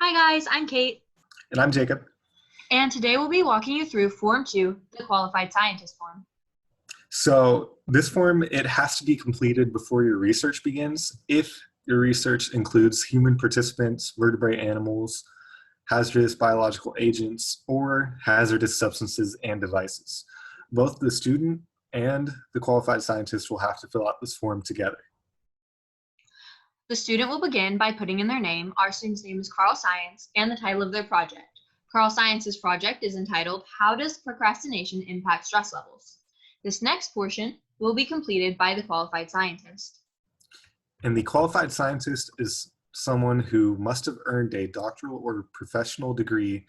Hi guys, I'm Kate, And I'm Jacob. and today we'll be walking you through Form 2, the Qualified Scientist Form. So this form, it has to be completed before your research begins if your research includes human participants, vertebrate animals, hazardous biological agents, or hazardous substances and devices. Both the student and the qualified scientist will have to fill out this form together. The student will begin by putting in their name. Our student's name is Carl Science, and the title of their project. Carl Science's project is entitled, How Does Procrastination Impact Stress Levels? This next portion will be completed by the Qualified Scientist. And the qualified scientist is someone who must have earned a doctoral or professional degree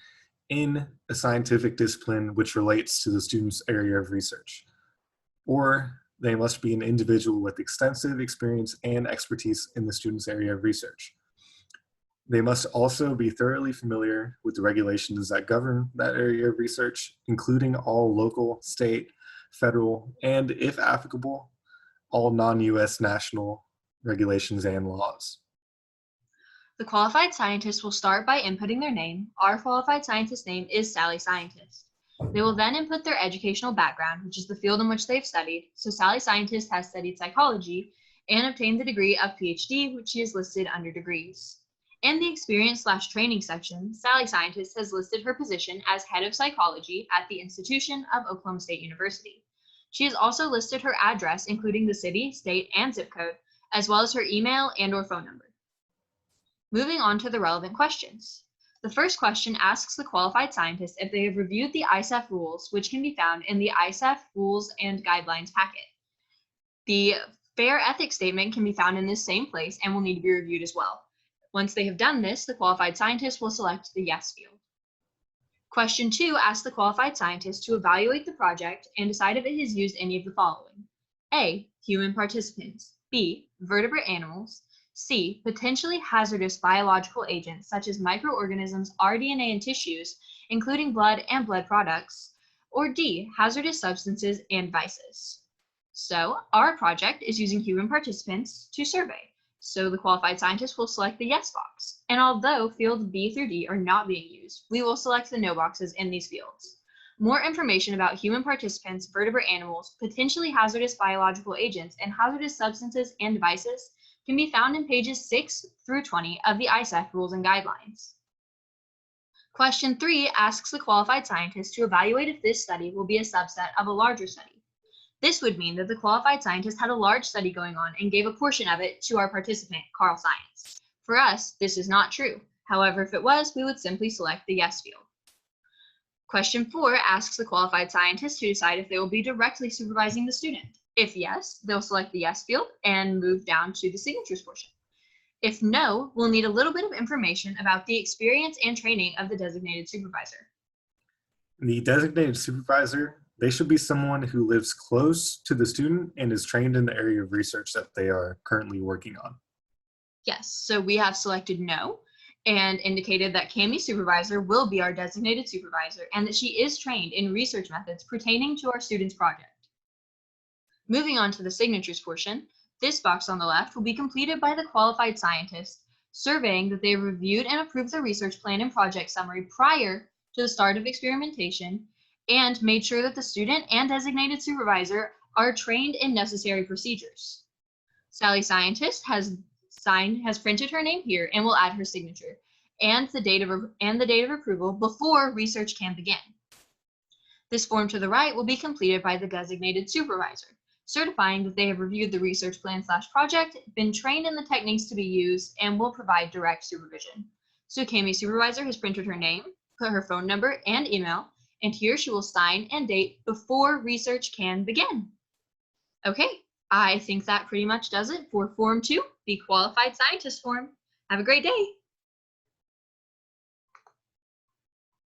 in a scientific discipline which relates to the student's area of research. Or they must be an individual with extensive experience and expertise in the student's area of research. They must also be thoroughly familiar with the regulations that govern that area of research, including all local, state, federal, and, if applicable, all non-US national regulations and laws. The Qualified Scientist will start by inputting their name. Our Qualified Scientist name is Sally Scientist. They will then input their educational background, which is the field in which they've studied. So Sally Scientist has studied psychology and obtained the degree of PhD, which she is listed under degrees. In the experience/training section, Sally Scientist has listed her position as head of psychology at the institution of Oklahoma State University. She has also listed her address, including the city, state, and zip code, as well as her email and/or phone number. Moving on to the relevant questions. The first question asks the qualified scientist if they have reviewed the ISEF rules, which can be found in the ISEF Rules and Guidelines packet. The fair ethics statement can be found in this same place and will need to be reviewed as well. Once they have done this, the qualified scientist will select the yes field. Question 2 asks the qualified scientist to evaluate the project and decide if it has used any of the following. A, human participants. B, vertebrate animals. C, potentially hazardous biological agents such as microorganisms, rDNA, and tissues, including blood and blood products. Or D, hazardous substances and devices. So our project is using human participants to survey. So the qualified scientist will select the yes box. And although fields B through D are not being used, we will select the no boxes in these fields. More information about human participants, vertebrate animals, potentially hazardous biological agents, and hazardous substances and devices can be found in pages 6 through 20 of the ISEF Rules and Guidelines. Question 3 asks the qualified scientist to evaluate if this study will be a subset of a larger study. This would mean that the qualified scientist had a large study going on and gave a portion of it to our participant, Carl Science. For us, this is not true. However, if it was, we would simply select the yes field. Question 4 asks the qualified scientist to decide if they will be directly supervising the student. If yes, they'll select the yes field and move down to the signatures portion. If no, we'll need a little bit of information about the experience and training of the designated supervisor. The designated supervisor, they should be someone who lives close to the student and is trained in the area of research that they are currently working on. Yes, so we have selected no and indicated that Cami supervisor will be our designated supervisor and that she is trained in research methods pertaining to our student's project. Moving on to the signatures portion, this box on the left will be completed by the qualified scientist, surveying that they have reviewed and approved the research plan and project summary prior to the start of experimentation and made sure that the student and designated supervisor are trained in necessary procedures. Sally Scientist has printed her name here and will add her signature and the date of approval before research can begin. This form to the right will be completed by the designated supervisor, certifying that they have reviewed the research plan/project, been trained in the techniques to be used, and will provide direct supervision. So Cami supervisor has printed her name, put her phone number and email, and here she will sign and date before research can begin. Okay, I think that pretty much does it for Form 2, the Qualified Scientist form. Have a great day.